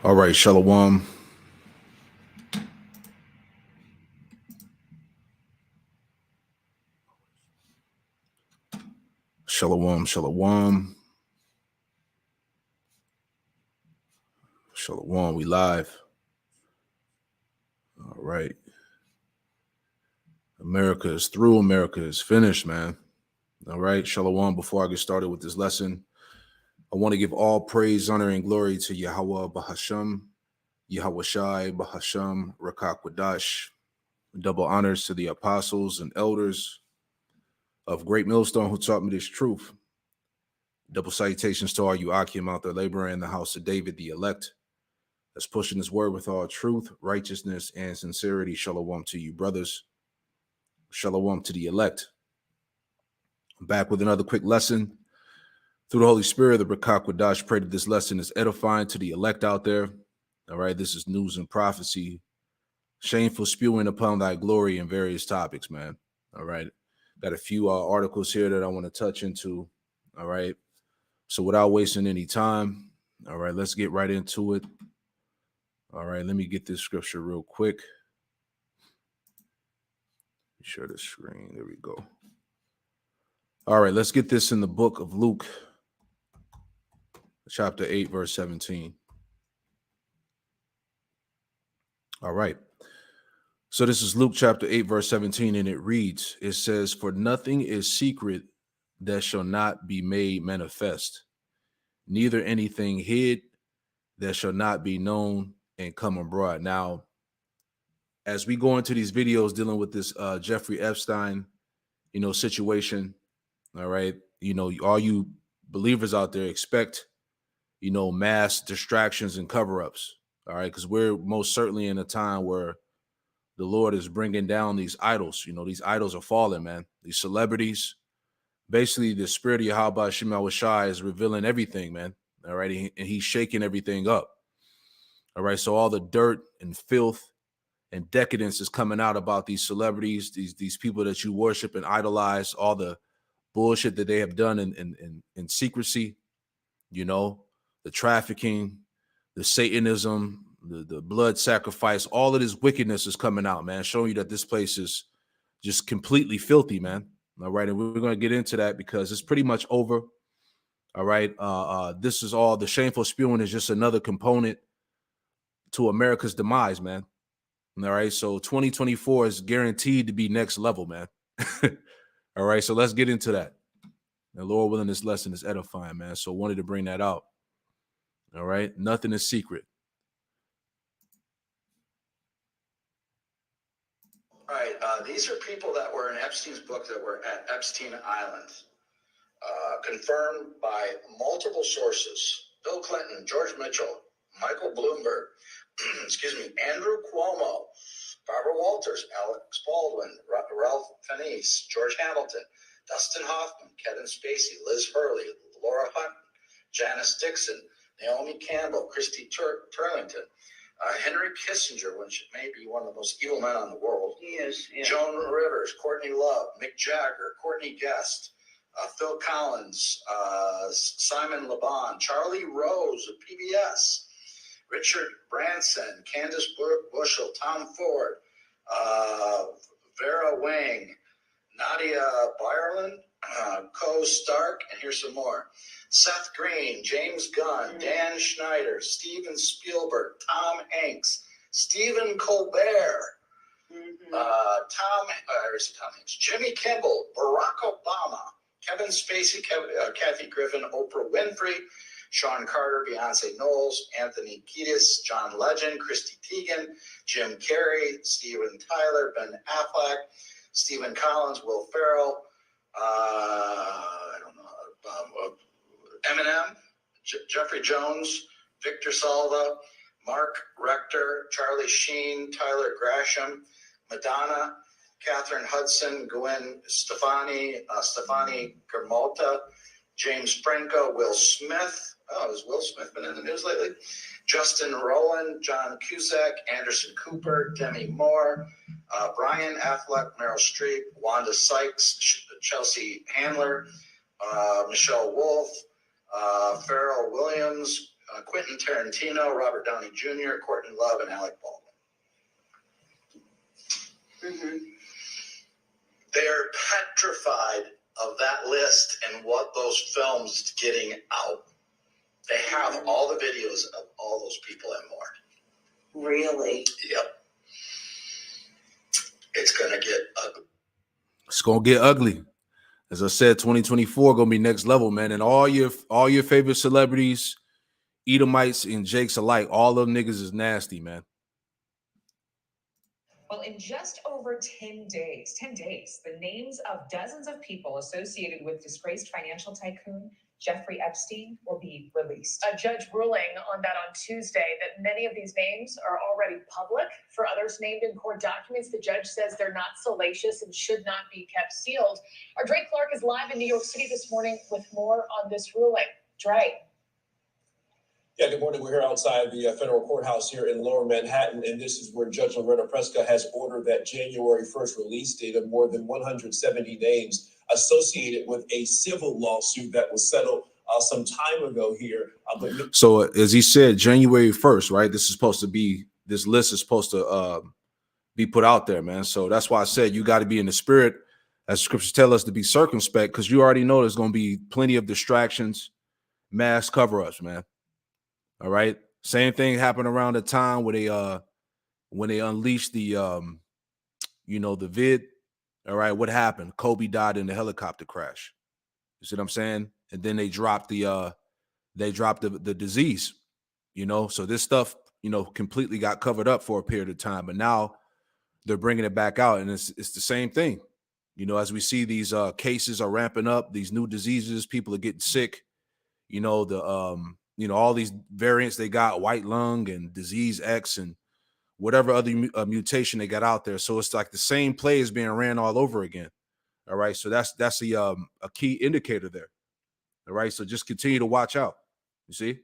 All right, Shalom. Shalom, shalom. Shalom, we live. All right. America is through. America is finished, man. All right, shalom. Before I get started with this lesson, I want to give all praise, honor, and glory to Yahweh Bahasham, Yahweh Shai Bahasham, Rakak Wadash. Double honors to the apostles and elders of Great Millstone who taught me this truth. Double salutations to all you Akim out there laboring in the house of David, the elect, that's pushing this word with all truth, righteousness, and sincerity. Shalom to you, brothers. Shalom to the elect. I'm back with another quick lesson. Through the Holy Spirit, the Rakak Wadash pray that this lesson is edifying to the elect out there. All right, this is news and prophecy. Shameful spewing upon thy glory in various topics, man. All right. Got a few articles here that I want to touch into. All right. So without wasting any time, all right, let's get right into it. All right, let me get this scripture real quick. Share the screen. There we go. All right, let's get this in the book of Luke, chapter 8, verse 17. All right. So this is Luke chapter 8, verse 17, and it reads, it says, "For nothing is secret that shall not be made manifest, neither anything hid that shall not be known and come abroad." Now, as we go into these videos dealing with this Jeffrey Epstein, situation, all right, all you believers out there expect, mass distractions and cover-ups, all right, because we're most certainly in a time where the Lord is bringing down these idols. These idols are falling, man. These celebrities, basically the spirit of Yahweh Shema Shai is revealing everything, man, all right, and he's shaking everything up, all right, so all the dirt and filth and decadence is coming out about these celebrities, these people that you worship and idolize, all the bullshit that they have done in secrecy, the trafficking, the Satanism, the blood sacrifice, all of this wickedness is coming out, man, showing you that this place is just completely filthy, man. All right, and we're going to get into that because it's pretty much over. All right, this is all the shameful spewing is just another component to America's demise, man. All right, so 2024 is guaranteed to be next level, man. All right, so let's get into that. And Lord willing, this lesson is edifying, man. So wanted to bring that out. All right, nothing is secret. All right, these are people that were in Epstein's book that were at Epstein Island, confirmed by multiple sources: Bill Clinton, George Mitchell, Michael Bloomberg, excuse me, Andrew Cuomo, Barbara Walters, Alex Baldwin, Ralph Fiennes, George Hamilton, Dustin Hoffman, Kevin Spacey, Liz Hurley, Laura Hutton, Janice Dixon, Naomi Campbell, Christy Turlington, Henry Kissinger, which may be one of the most evil men on the world. He is. Yeah. Joan Rivers, Courtney Love, Mick Jagger, Courtney Guest, Phil Collins, Simon LeBon, Charlie Rose of PBS, Richard Branson, Candace Bushel, Tom Ford, Vera Wang, Nadia Byerland, Co Stark, and here's some more: Seth Green, James Gunn, Dan Schneider, Steven Spielberg, Tom Hanks, Stephen Colbert, Tom Hanks, Jimmy Kimmel, Barack Obama, Kevin Spacey, Kathy Griffin, Oprah Winfrey, Sean Carter, Beyonce Knowles, Anthony Kiedis, John Legend, Christy Teigen, Jim Carrey, Steven Tyler, Ben Affleck, Stephen Collins, Will Ferrell, Eminem, Jeffrey Jones, Victor Salva, Mark Rector, Charlie Sheen, Tyler Grasham, Madonna, Catherine Hudson, Gwen Stefani, Stefani Germolta, James Franco, Will Smith. Oh, has Will Smith been in the news lately? Justin Rowland, John Cusack, Anderson Cooper, Demi Moore, Brian Affleck, Meryl Streep, Wanda Sykes, Chelsea Handler, Michelle Wolf, Pharrell Williams, Quentin Tarantino, Robert Downey Jr., Courtney Love, and Alec Baldwin. Mm-hmm. They're petrified of that list and what those films getting out. They have all the videos of all those people and more. Really? Yep. It's going to get ugly. It's going to get ugly. As I said, 2024 going to be next level, man. And all your favorite celebrities, Edomites and Jakes alike, all them niggas is nasty, man. Well, in just over 10 days, the names of dozens of people associated with disgraced financial tycoon Jeffrey Epstein will be released. A judge ruling on that on Tuesday that many of these names are already public. For others named in court documents, the judge says they're not salacious and should not be kept sealed. Our Dre Clark is live in New York City this morning with more on this ruling. Dre. Yeah, good morning. We're here outside the federal courthouse here in Lower Manhattan, and this is where Judge Loretta Preska has ordered that January 1st release date of more than 170 names associated with a civil lawsuit that was settled some time ago here. So as he said, January 1st, right? This list is supposed to be put out there, man. So that's why I said you got to be in the spirit, as scriptures tell us, to be circumspect, because you already know there's going to be plenty of distractions, mass cover-ups, man. All right. Same thing happened around the time where when they unleashed the the vid. All right. What happened? Kobe died in the helicopter crash. You see what I'm saying? And then they dropped the disease, so this stuff, completely got covered up for a period of time, but now they're bringing it back out, and it's the same thing. As we see these cases are ramping up, these new diseases, people are getting sick, all these variants they got, white lung and disease X and whatever other mutation they got out there. So it's like the same play is being ran all over again. All right. So that's a key indicator there. All right. So just continue to watch out. You see?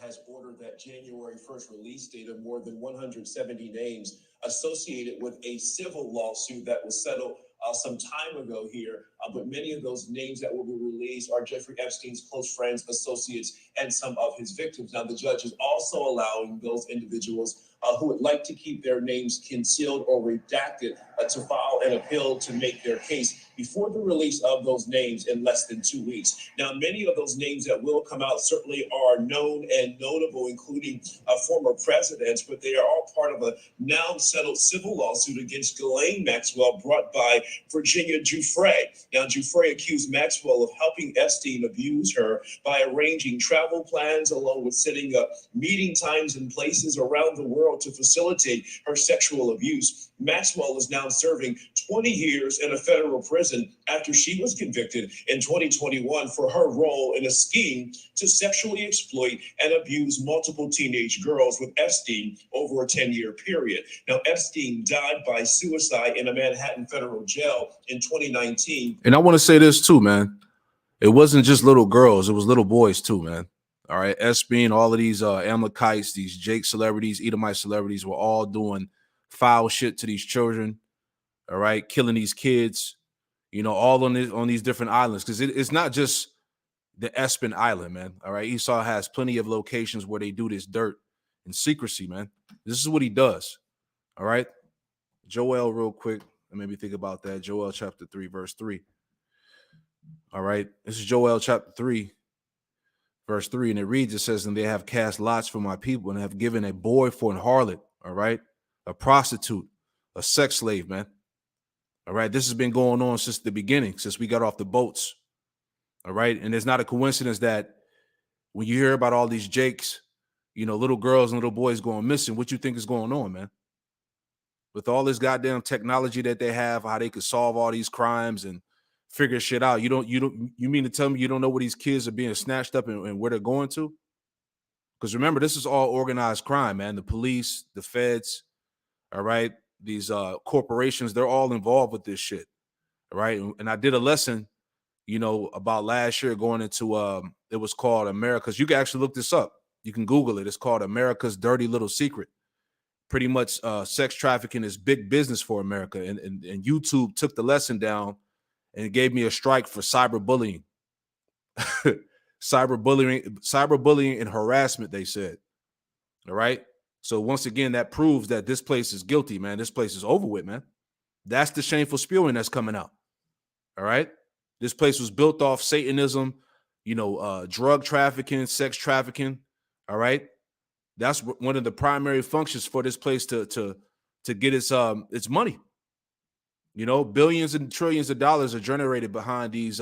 Has ordered that January 1st release date of more than 170 names associated with a civil lawsuit that was settled some time ago here. But many of those names that will be released are Jeffrey Epstein's close friends, associates, and some of his victims. Now, the judge is also allowing those individuals who would like to keep their names concealed or redacted to file an appeal to make their case before the release of those names in less than 2 weeks. Now, many of those names that will come out certainly are known and notable, including former presidents, but they are all part of a now settled civil lawsuit against Ghislaine Maxwell brought by Virginia Giuffre. Now, Giuffre accused Maxwell of helping Epstein abuse her by arranging travel plans along with setting up meeting times and places around the world to facilitate her sexual abuse. Maxwell is now serving 20 years in a federal prison after she was convicted in 2021 for her role in a scheme to sexually exploit and abuse multiple teenage girls with Epstein over a 10-year period. Now, Epstein died by suicide in a Manhattan federal jail in 2019. And I want to say this too, man. It wasn't just little girls. It was little boys too, man. All right. Epstein, all of these Amalekites, these Jake celebrities, Edomite celebrities were all doing foul shit to these children. All right. Killing these kids, all on these different islands. Because it's not just the Epstein Island, man. All right. Esau has plenty of locations where they do this dirt in secrecy, man. This is what he does. All right. Joel, real quick. Let me think about that. Joel chapter 3, verse 3. All right. This is Joel chapter 3. Verse 3, and it reads, it says, and they have cast lots for my people and have given a boy for an harlot, all right, a prostitute, a sex slave, man. All right, this has been going on since the beginning, since we got off the boats, all right, and it's not a coincidence that when you hear about all these Jakes, little girls and little boys going missing, what you think is going on, man? With all this goddamn technology that they have, how they could solve all these crimes and figure shit out. You mean to tell me you don't know where these kids are being snatched up and where they're going to? Because remember, this is all organized crime, man. The police, the feds, all right, these corporations, they're all involved with this shit. All right. And I did a lesson, about last year going into it was called America's. You can actually look this up. You can Google it. It's called America's Dirty Little Secret. Pretty much sex trafficking is big business for America. And YouTube took the lesson down and it gave me a strike for cyberbullying. cyberbullying and harassment, they said. All right. So once again, that proves that this place is guilty, man. This place is over with, man. That's the shameful spewing that's coming out. All right. This place was built off Satanism, drug trafficking, sex trafficking. All right. That's one of the primary functions for this place to get its money. Billions and trillions of dollars are generated behind these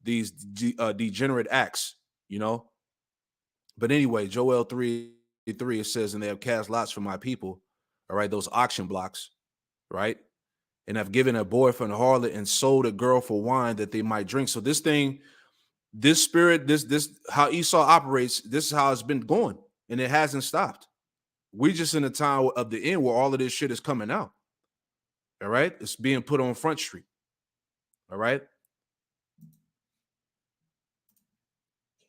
degenerate acts. But anyway, Joel 3:3, it says, and they have cast lots for my people. All right, those auction blocks, right? And have given a boy for an harlot and sold a girl for wine that they might drink. So this thing, this spirit, this how Esau operates, this is how it's been going, and it hasn't stopped. We're just in a time of the end where all of this shit is coming out. All right, it's being put on Front Street. All right.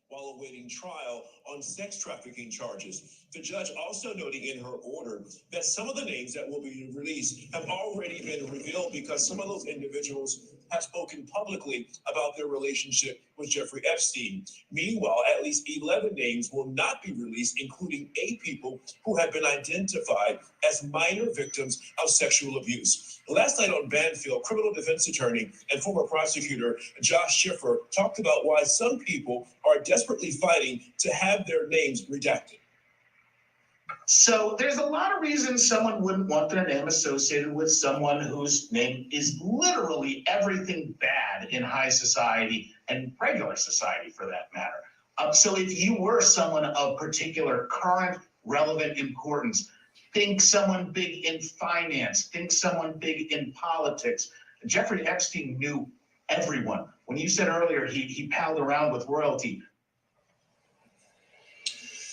While awaiting trial on sex trafficking charges. The judge also noting in her order that some of the names that will be released have already been revealed because some of those individuals have spoken publicly about their relationship with Jeffrey Epstein. Meanwhile, at least 11 names will not be released, including 8 people who have been identified as minor victims of sexual abuse. Last night on Banfield, criminal defense attorney and former prosecutor Josh Schiffer talked about why some people are desperately fighting to have their names redacted. So there's a lot of reasons someone wouldn't want their name associated with someone whose name is literally everything bad in high society and regular society for that matter. So if you were someone of particular current relevant importance, think someone big in finance, think someone big in politics. Jeffrey Epstein knew everyone. When you said earlier he palled around with royalty.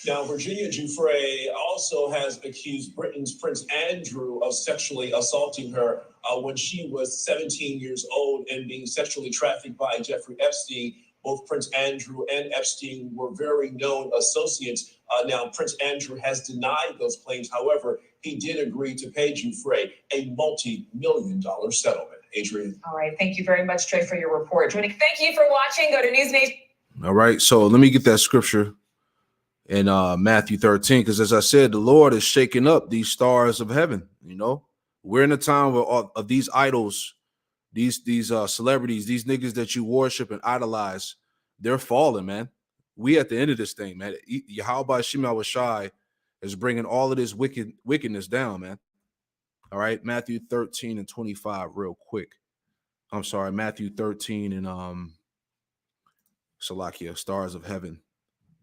Now, Virginia Giuffre also has accused Britain's Prince Andrew of sexually assaulting her when she was 17 years old and being sexually trafficked by Jeffrey Epstein. Both Prince Andrew and Epstein were very known associates. Now, Prince Andrew has denied those claims. However, he did agree to pay Giuffre a multi-million-dollar settlement. Adrian. All right. Thank you very much, Trey, for your report. Thank you for watching. Go to News Nation. All right. So let me get that scripture in Matthew 13, because as I said, the Lord is shaking up these stars of heaven. We're in a time of these idols, these celebrities, these niggas that you worship and idolize, they're falling, man. We at the end of this thing, man. Yahweh Shema Shai is bringing all of this wickedness down, man. All right, Matthew 13 and 25, real quick. I'm sorry, Matthew 13 and Salakia, stars of heaven.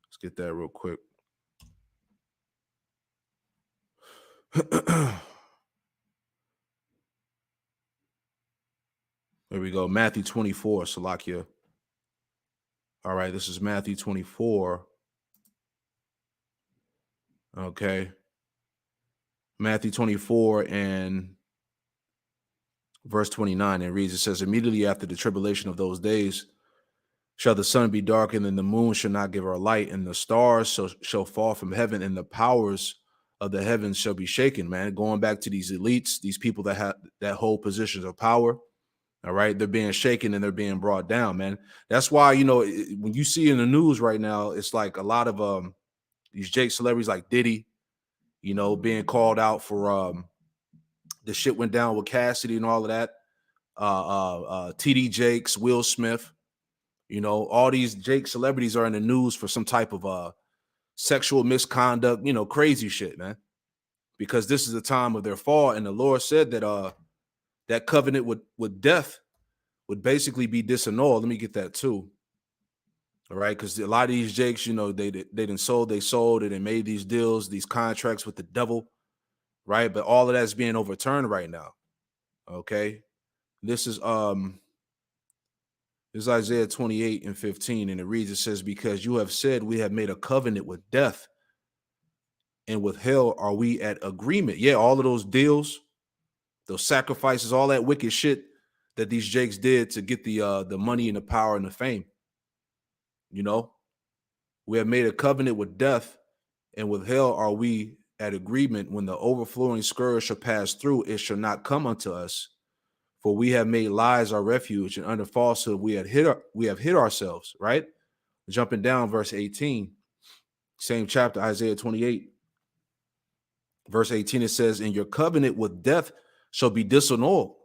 Let's get that real quick. There we go. Matthew 24, Salakia. All right, this is Matthew 24. Okay. Matthew 24 and verse 29. It reads, it says, immediately after the tribulation of those days, shall the sun be darkened, and the moon shall not give her light, and the stars shall fall from heaven, and the powers of the heavens shall be shaken, man. Going back to these elites, these people that hold positions of power, all right, they're being shaken and they're being brought down, man. That's why, when you see in the news right now, it's like a lot of these Jake celebrities like Diddy, being called out for the shit went down with Cassidy and all of that. TD Jakes, Will Smith. All these Jake celebrities are in the news for some type of sexual misconduct, crazy shit, man. Because this is the time of their fall, and the Lord said that that covenant with death would basically be disannulled. Let me get that too. All right, because a lot of these Jakes, they sold it and made these deals, these contracts with the devil, right? But all of that's being overturned right now. Okay, this is Isaiah 28 and 15, and it reads, it says, because you have said we have made a covenant with death, and with hell are we at agreement. Yeah, all of those deals, those sacrifices, all that wicked shit that these Jakes did to get the money and the power and the fame. We have made a covenant with death, and with hell are we at agreement. When the overflowing scourge shall pass through, it shall not come unto us. For we have made lies our refuge, and under falsehood we have hid ourselves, right? Jumping down, verse 18, same chapter, Isaiah 28, verse 18, it says, "And your covenant with death shall be disannulled,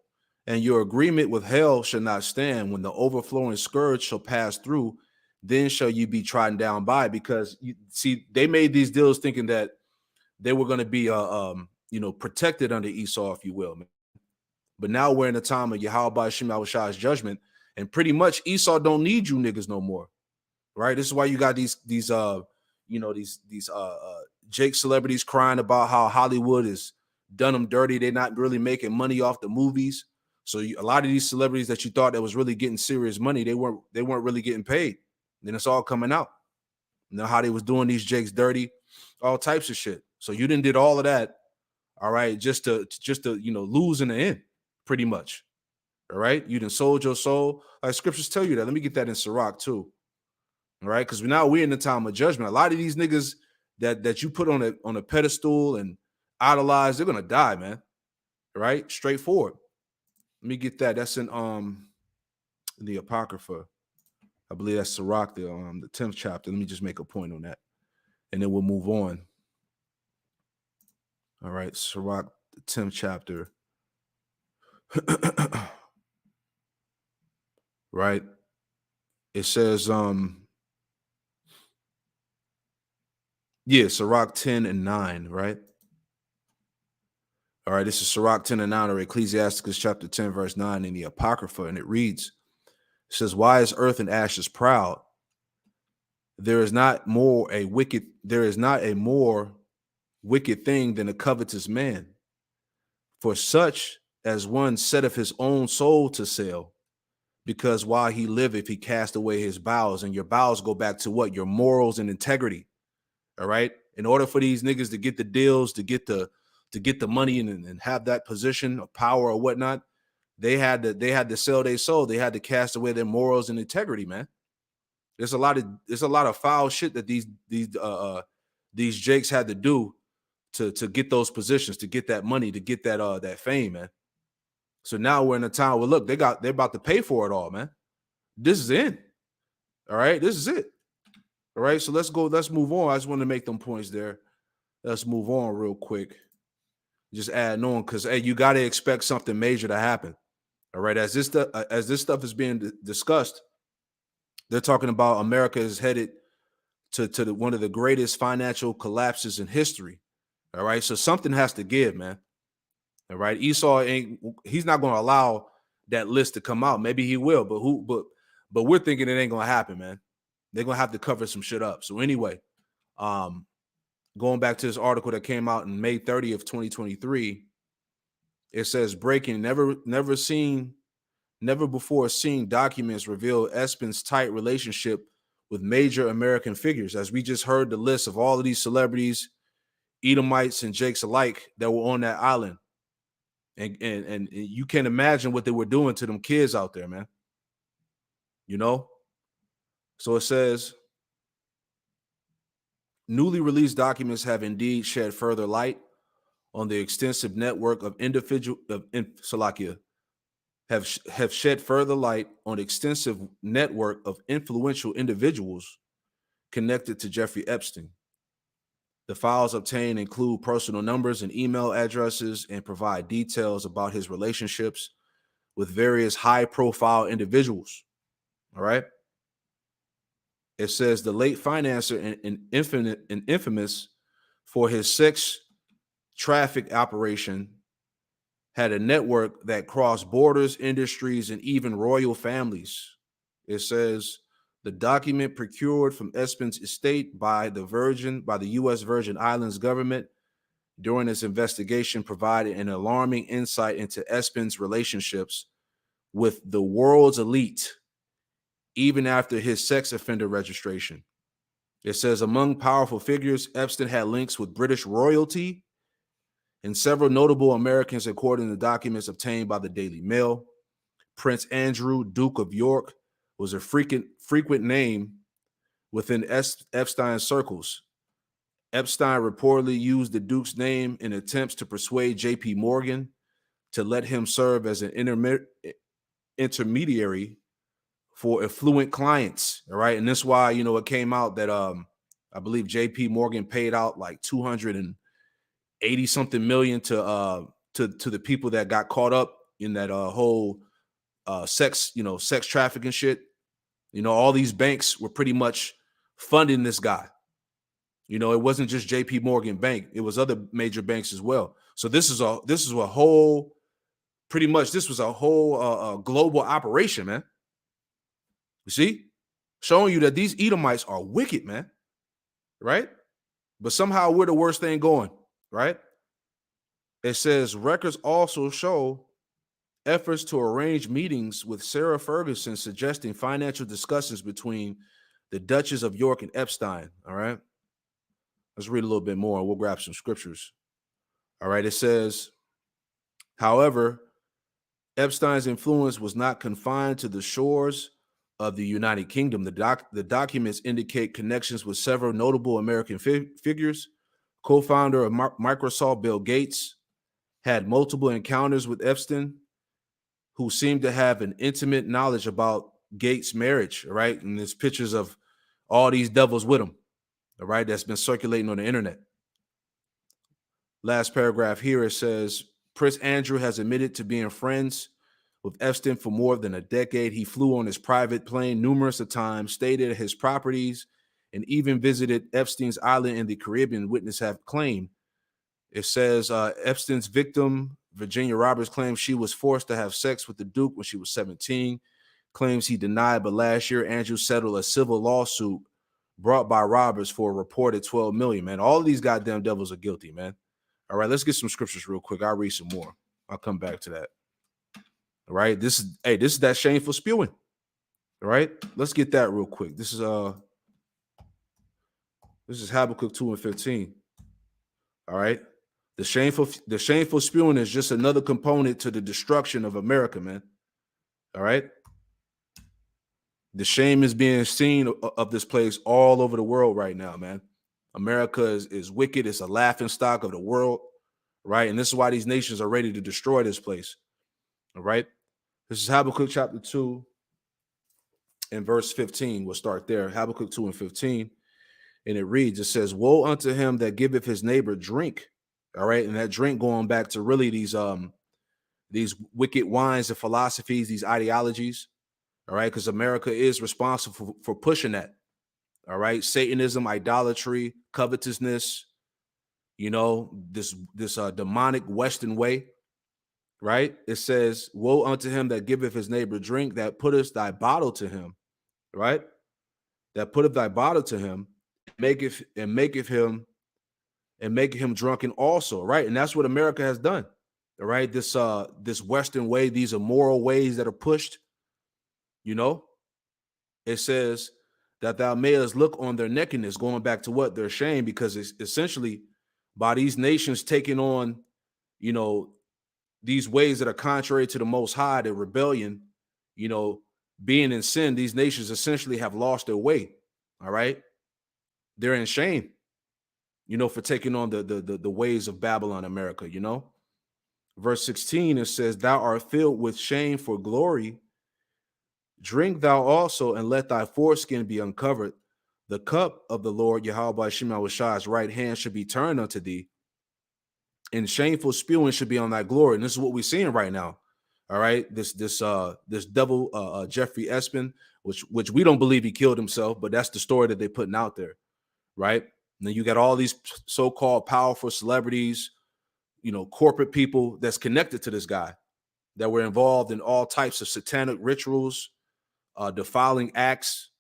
and your agreement with hell shall not stand. When the overflowing scourge shall pass through, then shall you be trodden down by it." Because you see, they made these deals thinking that they were going to be protected under Esau, if you will. But now we're in the time of Yahweh Shemashah's judgment, and pretty much Esau don't need you niggas no more, right? This is why you got these Jake celebrities crying about how Hollywood has done them dirty. They're not really making money off the movies. So a lot of these celebrities that you thought that was really getting serious money, they weren't really getting paid. Then it's all coming out. You know how they was doing these Jakes dirty, all types of shit. So you done did all of that, all right, just to lose in the end, pretty much. All right, you done sold your soul. Like scriptures tell you that. Let me get that in Sirach too. All right, because now we're in the time of judgment. A lot of these niggas that you put on a pedestal and idolize, they're gonna die, man. All right, straightforward. Let me get that. That's in the Apocrypha. I believe that's Sirach, the 10th chapter. Let me just make a point on that, and then we'll move on. All right, Sirach, the 10th chapter. Right. It says, Sirach 10 and 9, right? All right, this is Sirach 10 and 9, or Ecclesiasticus chapter 10, verse 9 in the Apocrypha, and it reads, it says, "Why is earth and ashes proud? There is not a more wicked thing than a covetous man. For such as one setteth his own soul to sale, because while he liveth, he cast away his bowels." And your bowels go back to what? Your morals and integrity. All right. In order for these niggas to get the deals, to get the money and have that position of power or whatnot, they had to sell their soul. They had to cast away their morals and integrity, man. There's a lot of foul shit that these Jakes had to do to get those positions, to get that money, to get that fame, man. So now we're in a time where look, they're about to pay for it all, man. This is it. All right, this is it. All right, so let's move on. I just want to make them points there. Let's move on real quick. Just adding on, because hey, you got to expect something major to happen. All right, as this stuff is being discussed, they're talking about America is headed to one of the greatest financial collapses in history. All right, so something has to give, man. All right, Esau he's not going to allow that list to come out. Maybe he will, but we're thinking it ain't going to happen, man. They're going to have to cover some shit up. So anyway, going back to this article that came out in May 30th, 2023, it says, breaking, never before seen documents reveal Epstein's tight relationship with major American figures. As we just heard the list of all of these celebrities, Edomites and Jakes alike, that were on that island. And you can't imagine what they were doing to them kids out there, man. You know? So it says, newly released documents have indeed shed further light on the extensive network of have shed further light on extensive network of influential individuals connected to Jeffrey Epstein. The files obtained include personal numbers and email addresses and provide details about his relationships with various high-profile individuals. All right. It says the late financier and infamous for his sex traffic operation had a network that crossed borders, industries, and even royal families. It says the document procured from Epstein's estate by the U.S. Virgin Islands government during its investigation provided an alarming insight into Epstein's relationships with the world's elite, even after his sex offender registration. It says among powerful figures, Epstein had links with British royalty and several notable Americans, according to documents obtained by the Daily Mail. Prince Andrew, Duke of York, was a frequent name within Epstein circles. Epstein reportedly used the Duke's name in attempts to persuade J.P. Morgan to let him serve as an intermediary for affluent clients. All right. And that's why, you know, it came out that I believe JP Morgan paid out like 280 something million to the people that got caught up in that whole sex trafficking shit. You know, all these banks were pretty much funding this guy. You know, it wasn't just JP Morgan Bank, it was other major banks as well. So this is a whole global operation, man. You see, showing you that these Edomites are wicked, man. Right? But somehow we're the worst thing going, right? It says records also show efforts to arrange meetings with Sarah Ferguson, suggesting financial discussions between the Duchess of York and Epstein. All right. Let's read a little bit more and we'll grab some scriptures. All right. It says, however, Epstein's influence was not confined to the shores of the United Kingdom. The documents indicate connections with several notable American figures. Co-founder of Microsoft, Bill Gates, had multiple encounters with Epstein, who seemed to have an intimate knowledge about Gates' marriage, right? And there's pictures of all these devils with him, all right, that's been circulating on the internet. Last paragraph here, it says, Prince Andrew has admitted to being friends with Epstein for more than a decade. He flew on his private plane numerous times, stayed at his properties, and even visited Epstein's island in the Caribbean, witnesses have claimed. It says Epstein's victim, Virginia Roberts, claims she was forced to have sex with the Duke when she was 17, claims he denied, but last year Andrew settled a civil lawsuit brought by Roberts for a reported $12 million, man. All of these goddamn devils are guilty, man. All right, let's get some scriptures real quick. I'll read some more. I'll come back to that. All right, this is that shameful spewing. All right, let's get that real quick. This is Habakkuk 2:15. All right, the shameful spewing is just another component to the destruction of America, man. All right, the shame is being seen of this place all over the world right now, man. America is wicked. It's a laughing stock of the world, right? And this is why these nations are ready to destroy this place. All right, this is Habakkuk chapter 2 and verse 15. We'll start there. Habakkuk 2:15. And it reads, it says, woe unto him that giveth his neighbor drink. All right. And that drink going back to really these wicked wines and philosophies, these ideologies. All right. Because America is responsible for pushing that. All right. Satanism, idolatry, covetousness, you know, this demonic Western way. Right. It says, woe unto him that giveth his neighbor drink, that putteth thy bottle to him. Right. That putteth thy bottle to him, maketh him drunken also, right? And that's what America has done. All right, this Western way, these immoral ways that are pushed, you know, it says that thou mayest look on their nakedness, going back to what? Their shame, because it's essentially by these nations taking on, you know, these ways that are contrary to the Most High, the rebellion, you know, being in sin, these nations essentially have lost their way. All right, they're in shame, you know, for taking on the ways of Babylon, America, you know. Verse 16, it says, thou art filled with shame for glory. Drink thou also, and let thy foreskin be uncovered. The cup of the Lord Yahweh Shemawashai's right hand should be turned unto thee, and shameful spewing should be on thy glory. And this is what we're seeing right now. All right, this devil Jeffrey Epstein, which we don't believe he killed himself, but that's the story that they're putting out there, right? And then you got all these so-called powerful celebrities, you know, corporate people that's connected to this guy that were involved in all types of satanic rituals, defiling acts,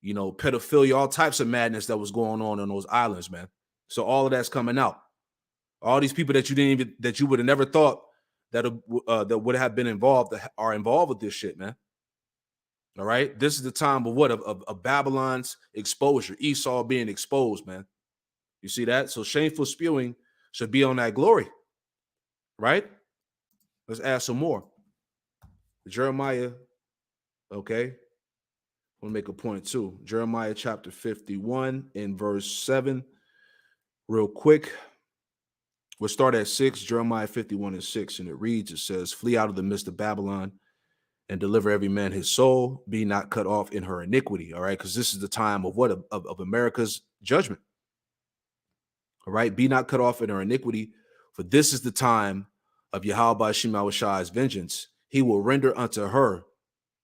you know, pedophilia, all types of madness that was going on those islands, man. So all of that's coming out. All these people that you would have never thought that would have been involved are involved with this shit, man. All right, this is the time of what of Babylon's exposure, Esau being exposed, man. You see that? So shameful spewing should be on that glory, right? Let's add some more. Jeremiah, okay. I want to make a point too. Jeremiah chapter 51 in verse 7. Real quick. We'll start at 6. Jeremiah 51 and 6. And it reads, it says, flee out of the midst of Babylon and deliver every man his soul, be not cut off in her iniquity. All right, because this is the time of what? Of America's judgment. All right, be not cut off in her iniquity, for this is the time of Yahweh Shemawashai's vengeance. He will render unto her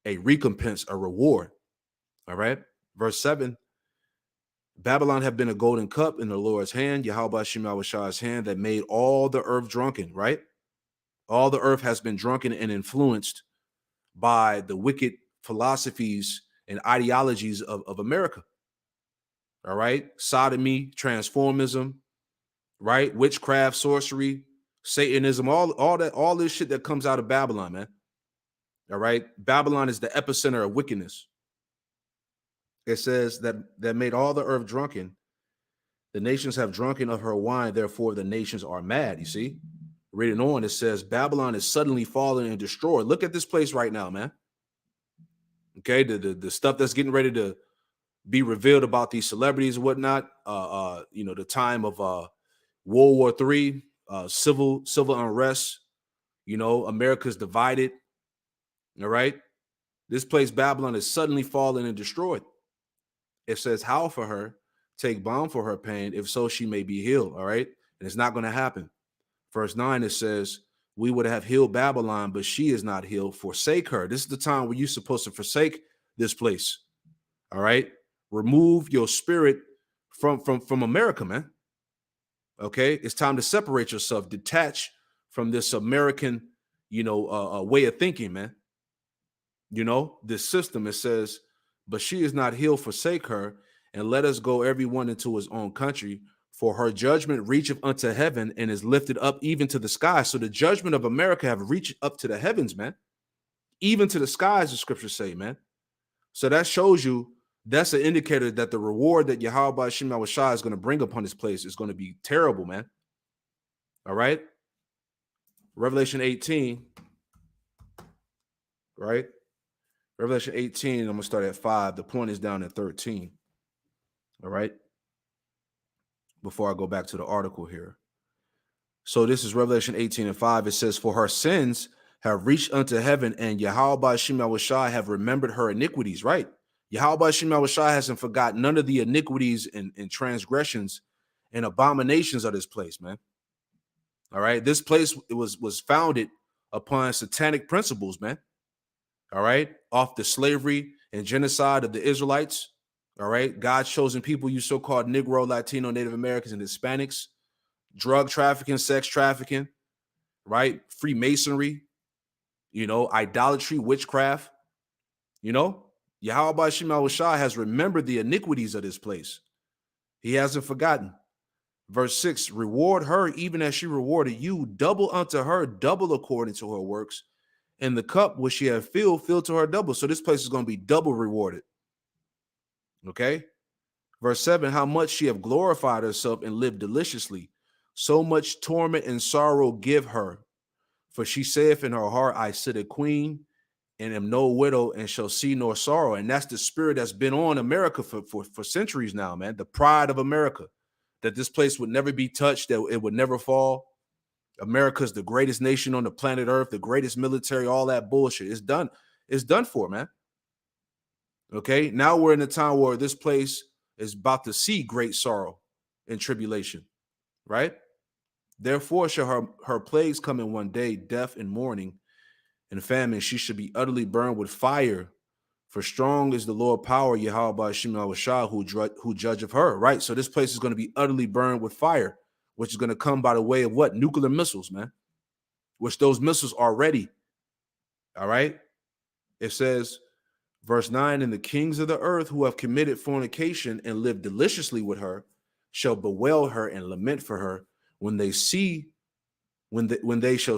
a recompense, a reward. All right, verse 7. Babylon have been a golden cup in the Lord's hand, Yahweh Shemawashai's hand, that made all the earth drunken, right? All the earth has been drunken and influenced by the wicked philosophies and ideologies of America. All right, sodomy, transformism, right? Witchcraft, sorcery, Satanism, all this shit that comes out of Babylon, man. All right, Babylon is the epicenter of wickedness. It says that made all the earth drunken. The nations have drunken of her wine, therefore the nations are mad. You see, reading on, it says Babylon is suddenly fallen and destroyed. Look at this place right now, man. Okay, the stuff that's getting ready to be revealed about these celebrities and whatnot. The time of World War III, civil unrest. America's divided. All right, this place Babylon is suddenly fallen and destroyed. It says, "How for her, take balm for her pain, if so she may be healed." All right, and it's not going to happen. Verse 9, it says, "We would have healed Babylon, but she is not healed. Forsake her." This is the time where you're supposed to forsake this place. All right, remove your spirit from America, man. Okay, it's time to separate yourself, detach from this American, way of thinking, man. This system. It says, "But she is not healed, forsake her, and let us go every one into his own country. For her judgment reacheth unto heaven and is lifted up even to the sky." So the judgment of America have reached up to the heavens, man. Even to the skies, the scriptures say, man. So that shows you, that's an indicator that the reward that Yahweh Shemawashai is going to bring upon this place is going to be terrible, man. All right. Revelation 18. Right. Revelation 18, I'm going to start at 5. The point is down at 13. All right. Before I go back to the article here. So this is Revelation 18 and 5. It says, "For her sins have reached unto heaven, and Yahweh Shemawashai have remembered her iniquities." Right. Yahweh Shemawashai hasn't forgotten none of the iniquities and transgressions and abominations of this place, man. All right. This place was founded upon satanic principles, man. All right. Off the slavery and genocide of the Israelites. All right. God's chosen people, you so-called Negro, Latino, Native Americans, and Hispanics. Drug trafficking, sex trafficking, right? Freemasonry, idolatry, witchcraft. Yahweh Shemawashai has remembered the iniquities of this place. He hasn't forgotten. Verse 6, "Reward her even as she rewarded you, double unto her, double according to her works. And the cup which she had filled, fill to her double." So this place is going to be double rewarded. Okay. Verse 7, "How much she have glorified herself and lived deliciously. So much torment and sorrow give her. For she saith in her heart, I sit a queen and am no widow and shall see nor sorrow." And that's the spirit that's been on America for centuries now, man. The pride of America, that this place would never be touched, that it would never fall. America's the greatest nation on the planet Earth, the greatest military, all that bullshit. It's done. It's done for, man. Okay. Now we're in a time where this place is about to see great sorrow and tribulation, right? "Therefore shall her plagues come in one day, death and mourning and famine. She should be utterly burned with fire. For strong is the Lord power, Yahweh Shemawashai, who judgeth her." Right? So this place is going to be utterly burned with fire, which is going to come by the way of what? Nuclear missiles, man. Which those missiles are ready. All right? It says, verse 9, "And the kings of the earth who have committed fornication and lived deliciously with her shall bewail her and lament for her when they shall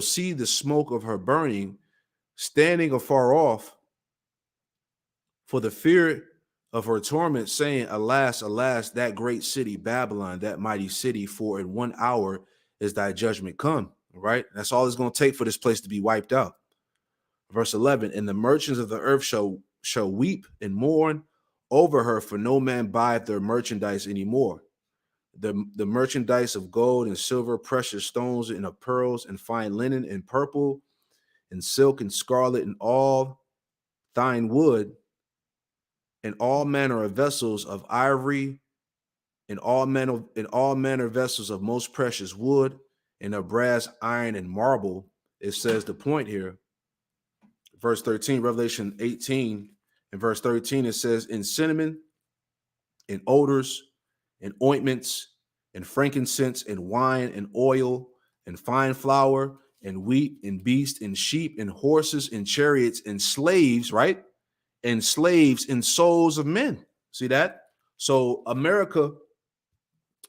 see the smoke of her burning, standing afar off for the fear of her torment, saying, Alas, alas, that great city, Babylon, that mighty city, for in 1 hour is thy judgment come." Right? That's all it's going to take for this place to be wiped out. Verse 11, "And the merchants of the earth shall weep and mourn over her, for no man buyeth their merchandise anymore. The merchandise of gold and silver, precious stones and of pearls and fine linen and purple and silk and scarlet and all thine wood, and all manner of vessels of ivory, and all manner vessels of most precious wood, and of brass, iron, and marble. It says the point here, verse 13, Revelation 18, and verse 13, it says, in cinnamon, and odors, and ointments, and frankincense, and wine, and oil, and fine flour, and wheat, and beast, and sheep, and horses, and chariots, and slaves, right? And slaves and souls of men. See that? So America,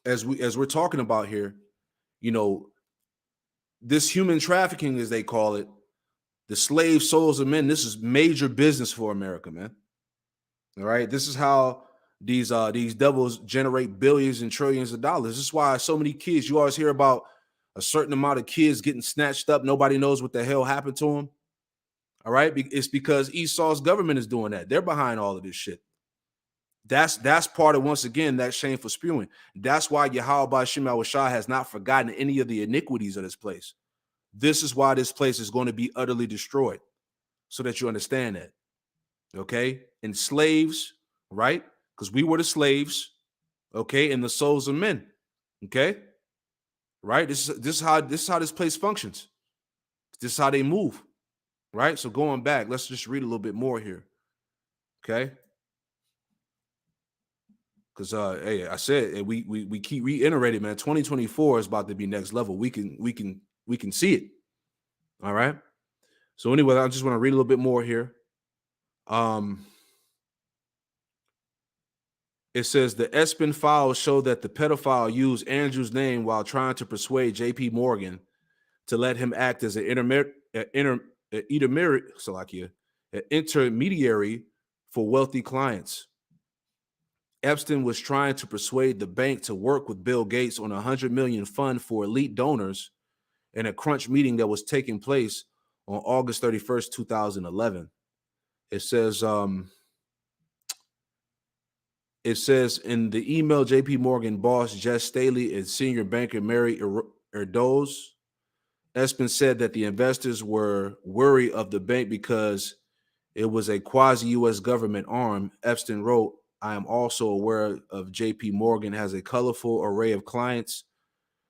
as we're talking about here, you know, this human trafficking, as they call it, the slave souls of men, this is major business for America, man. All right. This is how these devils generate billions and trillions of dollars. This is why so many kids, you always hear about a certain amount of kids getting snatched up. Nobody knows what the hell happened to them. All right. It's because Esau's government is doing that. They're behind all of this shit. That's part of, once again, that shameful spewing. That's why Yahweh Ba'Shem Yahushua has not forgotten any of the iniquities of this place. This is why this place is going to be utterly destroyed, so that you understand that. Okay? And slaves, right? Because we were the slaves, okay, and the souls of men. Okay? Right? This is how this place functions. This is how they move. Right? So going back, let's just read a little bit more here. Okay? Because hey, I said we keep reiterating, man. 2024 is about to be next level. We can see it. All right. So anyway, I just want to read a little bit more here. It says the Epstein files show that the pedophile used Andrew's name while trying to persuade J.P. Morgan to let him act as an intermediary for wealthy clients. Epstein was trying to persuade the bank to work with Bill Gates on a $100 million fund for elite donors in a crunch meeting that was taking place on August 31st, 2011. It says in the email, J.P. Morgan boss Jess Staley and senior banker Mary Erdoes, Epstein said that the investors were worried of the bank because it was a quasi-U.S. government arm. Epstein wrote, I am also aware of J.P. Morgan has a colorful array of clients,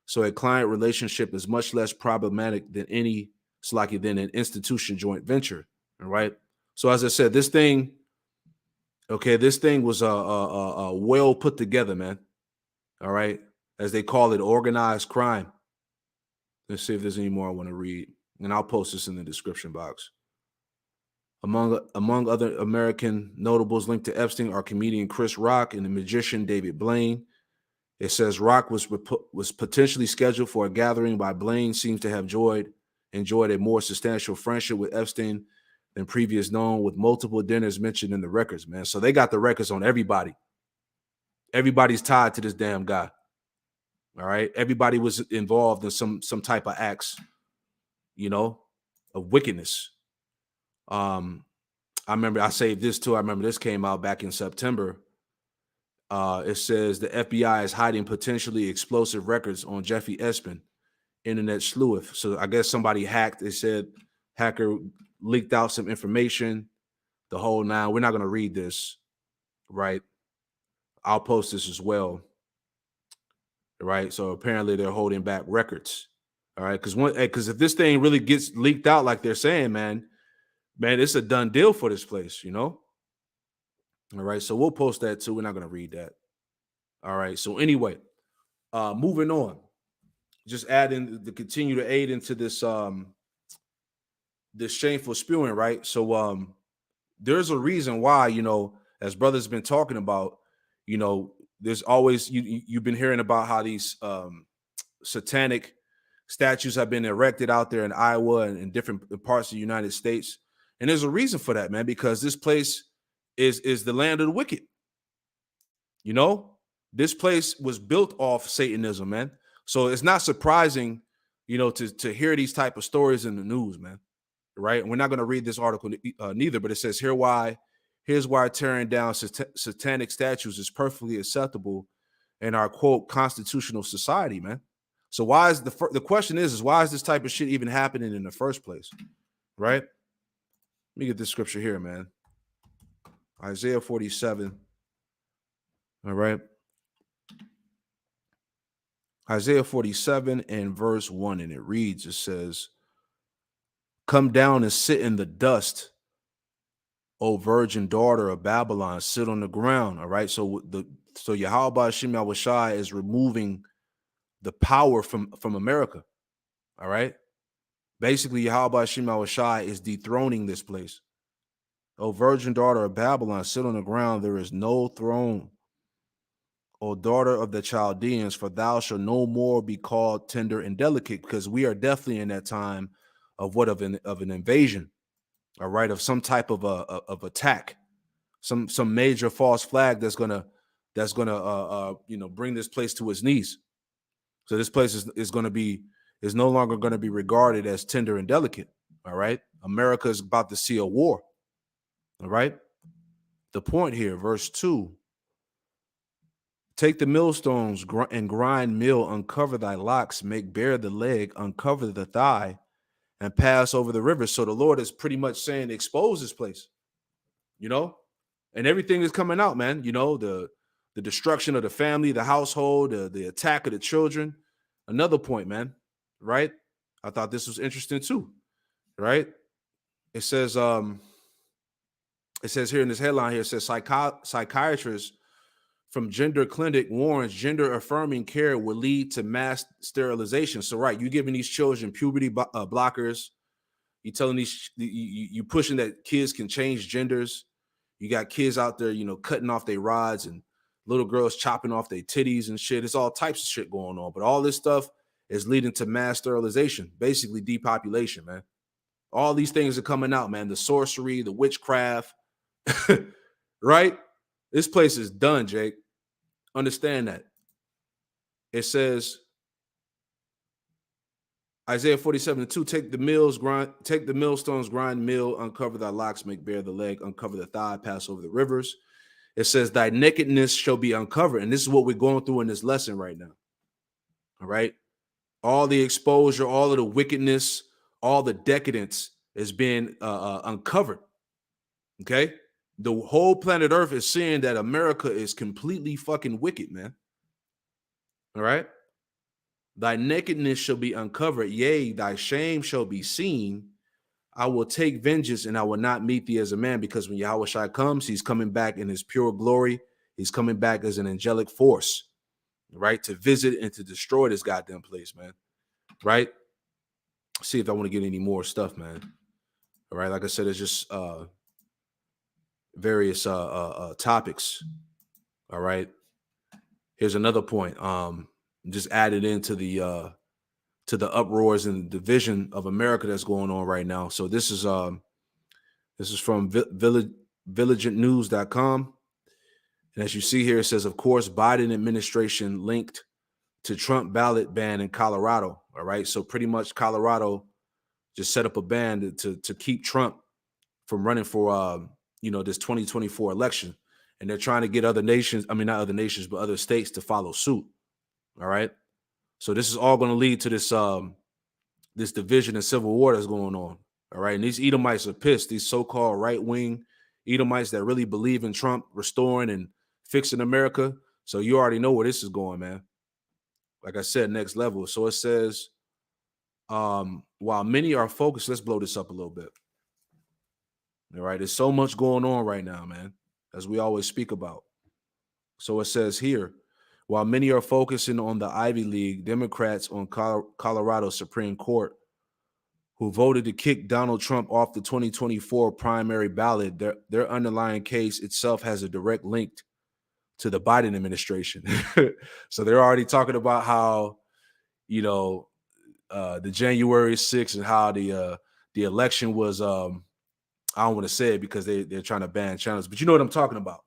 so a client relationship is much less problematic than than an institution joint venture. All right. So as I said, this thing was well put together, man. All right. As they call it, organized crime. Let's see if there's any more I want to read, and I'll post this in the description box. Among other American notables linked to Epstein are comedian Chris Rock and the magician David Blaine. It says Rock was potentially scheduled for a gathering, but Blaine seems to have enjoyed a more substantial friendship with Epstein than previous known, with multiple dinners mentioned in the records, man. So they got the records on everybody. Everybody's tied to this damn guy. All right. Everybody was involved in some type of acts, of wickedness. I remember I saved this too. I remember this came out back in September. It says the FBI is hiding potentially explosive records on Jeffrey Epstein, internet sleuth. So I guess somebody hacked. They said hacker leaked out some information. The whole nine. We're not going to read this, right? I'll post this as well, right? So apparently they're holding back records, all right? Because if this thing really gets leaked out like they're saying, man, it's a done deal for this place, All right, so we'll post that too. We're not going to read that. All right, so anyway, moving on. Just adding to continue to aid into this this shameful spewing, right? So there's a reason why, as brothers been talking about, there's always you've been hearing about how these satanic statues have been erected out there in Iowa and in different parts of the United States. And there's a reason for that, man, because this place is the land of the wicked. This place was built off Satanism, man. So it's not surprising, to hear these type of stories in the news, man. Right? And we're not going to read this article neither, but it says here's why tearing down satanic statues is perfectly acceptable in our, quote, constitutional society, man. So why is the question is why is this type of shit even happening in the first place? Right? Let me get this scripture here, man. Isaiah 47. All right. Isaiah 47 and verse 1, and it reads, it says, "Come down and sit in the dust, O virgin daughter of Babylon, sit on the ground." All right. So Yahweh Shem Yahushai is removing the power from America. All right. Basically, Yahweh Shem Yahushai is dethroning this place. O virgin daughter of Babylon, sit on the ground. There is no throne. O daughter of the Chaldeans, for thou shalt no more be called tender and delicate, because we are definitely in that time of an invasion, all right, of some type of attack, some major false flag that's gonna bring this place to its knees. So this place is no longer going to be regarded as tender and delicate. All right, America is about to see a war. All right, the point here, verse 2. Take the millstones and grind mill, uncover thy locks, make bare the leg, uncover the thigh, and pass over the rivers. So the Lord is pretty much saying, expose this place, and everything is coming out, man. The destruction of the family, the household, the attack of the children. Another point, man, right? I thought this was interesting too, right? It says here in this headline here, it says psychiatrists from gender clinic warns gender affirming care will lead to mass sterilization. So, right, you giving these children puberty blockers. You telling you pushing that kids can change genders. You got kids out there, cutting off their rods, and little girls chopping off their titties and shit. It's all types of shit going on. But all this stuff is leading to mass sterilization, basically depopulation, man. All these things are coming out, man. The sorcery, the witchcraft, right? This place is done, Jake. Understand that. It says, Isaiah 47:2, take the millstones, grind mill, uncover thy locks, make bare the leg, uncover the thigh, pass over the rivers. It says, thy nakedness shall be uncovered. And this is what we're going through in this lesson right now. All right. All the exposure, all of the wickedness, all the decadence is being uncovered. Okay. The whole planet Earth is seeing that America is completely fucking wicked, man. All right. Thy nakedness shall be uncovered. Yea, thy shame shall be seen. I will take vengeance and I will not meet thee as a man, because when Yahushua comes, he's coming back in his pure glory. He's coming back as an angelic force, right? To visit and to destroy this goddamn place, man. Right? See if I want to get any more stuff, man. All right. Like I said, it's just various topics. All right. Here's another point. Just added into the uproars and division of America that's going on right now. So this is from vigilantenews.com. And as you see here, it says, of course, Biden administration linked to Trump ballot ban in Colorado. All right. So pretty much Colorado just set up a ban to keep Trump from running for this 2024 election. And they're trying to get other nations, not other nations, but other states to follow suit. All right. So this is all going to lead to this this division and civil war that's going on. All right. And these Edomites are pissed. These so-called right-wing Edomites that really believe in Trump restoring and fixing America. So you already know where this is going, man. Like I said, next level. So it says, while many are focused, let's blow this up a little bit. All right. There's so much going on right now, man, as we always speak about. So it says here, while many are focusing on the Ivy League, Democrats on Colorado Supreme Court, who voted to kick Donald Trump off the 2024 primary ballot, their underlying case itself has a direct link to the Biden administration. So they're already talking about how, the January 6th and how the election was, I don't want to say it because they're trying to ban channels, but you know what I'm talking about,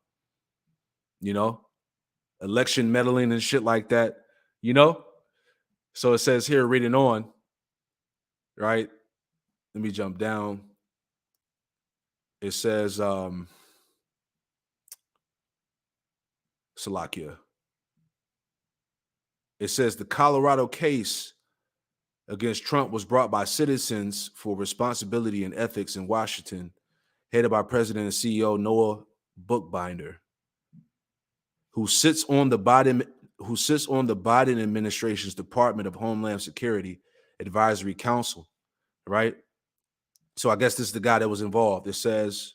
election meddling and shit like that, So it says here, reading on, right? Let me jump down. It says, Salakia. It says the Colorado case against Trump was brought by Citizens for Responsibility and Ethics in Washington, headed by President and CEO bookbinder who sits on the Biden administration's Department of Homeland Security Advisory Council, right? So I guess this is the guy that was involved. It says,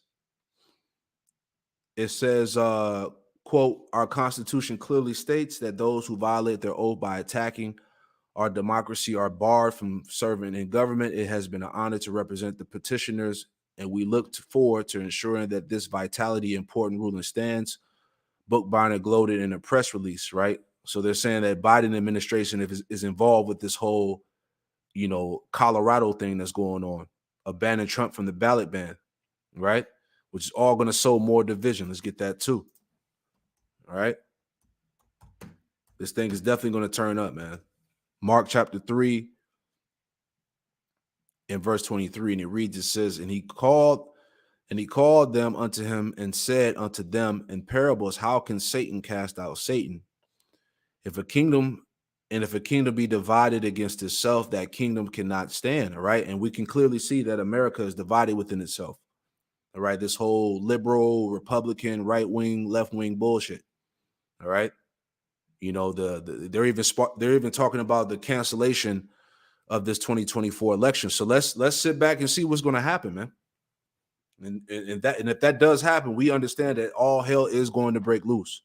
quote, our Constitution clearly states that those who violate their oath by attacking our democracy are barred from serving in government. It has been an honor to represent the petitioners, and we look forward to ensuring that this vitality important ruling stands. Bookbinder gloated in a press release, right? So they're saying that Biden administration is involved with this whole, Colorado thing that's going on, abandoning Trump from the ballot ban, right? Which is all going to sow more division. Let's get that too. All right. This thing is definitely going to turn up, man. Mark chapter 3 and verse 23, and it reads, it says, and he called them unto him and said unto them in parables, how can Satan cast out Satan? If a kingdom be divided against itself, that kingdom cannot stand. All right. And we can clearly see that America is divided within itself. All right. This whole liberal, Republican, right wing, left wing bullshit. All right. They're even talking about the cancellation of this 2024 election. So let's sit back and see what's going to happen, man. And if that does happen, we understand that all hell is going to break loose.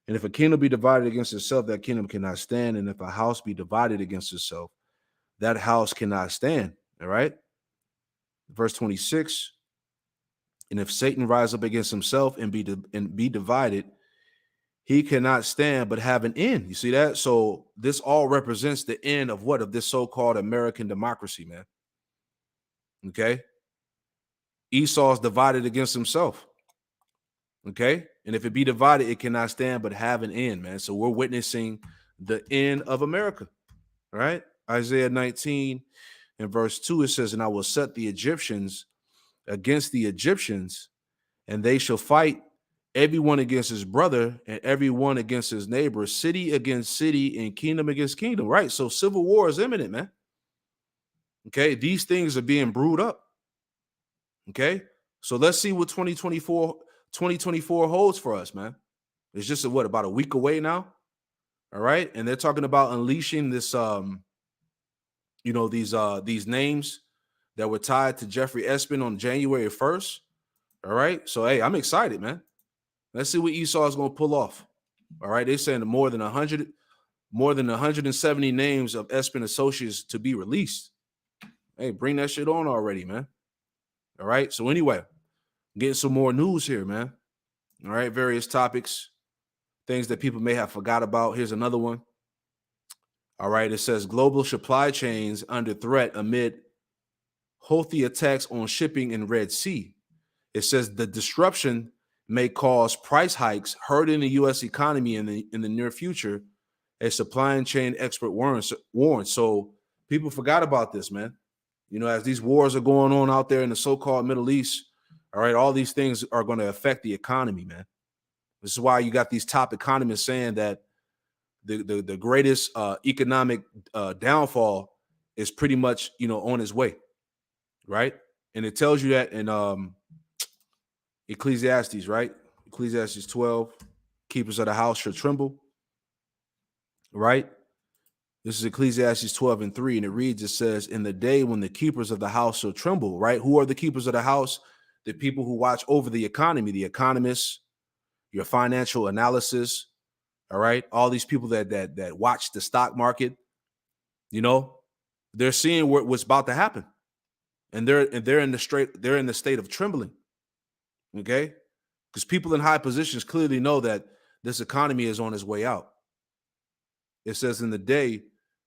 And if a kingdom be divided against itself, that kingdom cannot stand. And if a house be divided against itself, that house cannot stand. All right. Verse 26. And if Satan rise up against himself and be divided, he cannot stand but have an end. You see that? So this all represents the end of what? Of this so-called American democracy, man. Okay. Esau is divided against himself. Okay. And if it be divided, it cannot stand but have an end, man. So we're witnessing the end of America. All right. Isaiah 19 and verse 2, it says, and I will set the Egyptians against the Egyptians, and they shall fight, everyone against his brother and everyone against his neighbor, city against city and kingdom against kingdom. Right. So civil war is imminent, man. Okay. These things are being brewed up. Okay. So let's see what 2024 holds for us, man. It's just about a week away now. All right. And they're talking about unleashing this, these names that were tied to Jeffrey Epstein on January 1st. All right. So, hey, I'm excited, man. Let's see what Esau is going to pull off. All right. They're saying more than 170 names of Epstein associates to be released. Hey, bring that shit on already, man. All right. So anyway, getting some more news here, man. All right. Various topics, things that people may have forgot about. Here's another one. All right. It says global supply chains under threat amid Houthi attacks on shipping in Red Sea. It says the disruption may cause price hikes, hurting the U.S. economy in the near future, a supply chain expert warns. So people forgot about this, man. As these wars are going on out there in the so-called Middle East, all right, all these things are going to affect the economy, man. This is why you got these top economists saying that the greatest economic downfall is pretty much, on its way, right? And it tells you that in Ecclesiastes, right? Ecclesiastes 12, keepers of the house shall tremble, right? This is Ecclesiastes 12 and 3, and it reads, it says, in the day when the keepers of the house shall tremble, right? Who are the keepers of the house? The people who watch over the economy, the economists, your financial analysis, all right? All these people that watch the stock market, they're seeing what's about to happen. And they're in the state of trembling. Okay? Because people in high positions clearly know that this economy is on its way out. It says, in the day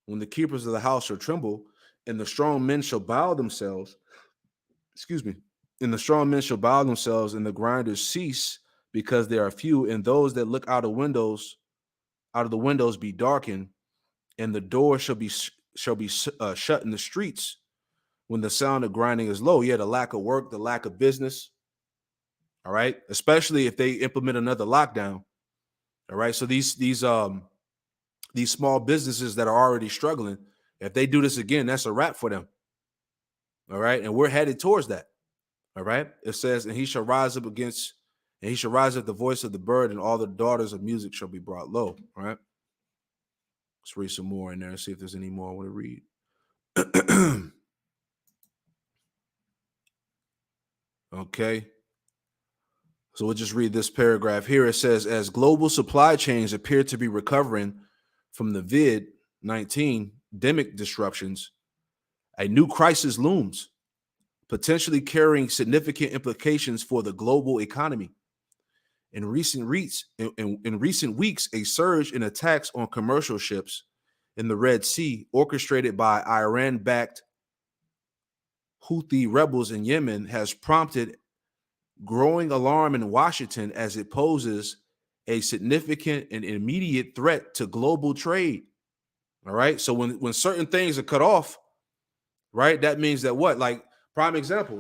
when the keepers of the house shall tremble, and the strong men shall bow themselves, and the strong men shall bow themselves, and the grinders cease, because they are few, and those that look out of the windows be darkened, and the door shall be shut in the streets when the sound of grinding is low. Yeah, the lack of work, the lack of business. All right. Especially if they implement another lockdown. All right. So these small businesses that are already struggling, if they do this again, that's a wrap for them. All right. And we're headed towards that. All right. It says, and he shall rise up against And he shall rise at the voice of the bird, and all the daughters of music shall be brought low. All right. Let's read some more in there and see if there's any more I want to read. Okay. So we'll just read this paragraph here. It says, as global supply chains appear to be recovering from the COVID-19 pandemic disruptions, a new crisis looms, potentially carrying significant implications for the global economy. In recent weeks, a surge in attacks on commercial ships in the Red Sea, orchestrated by Iran-backed Houthi rebels in Yemen, has prompted growing alarm in Washington as it poses a significant and immediate threat to global trade. All right. So when certain things are cut off, right, that means that what? Like, prime example,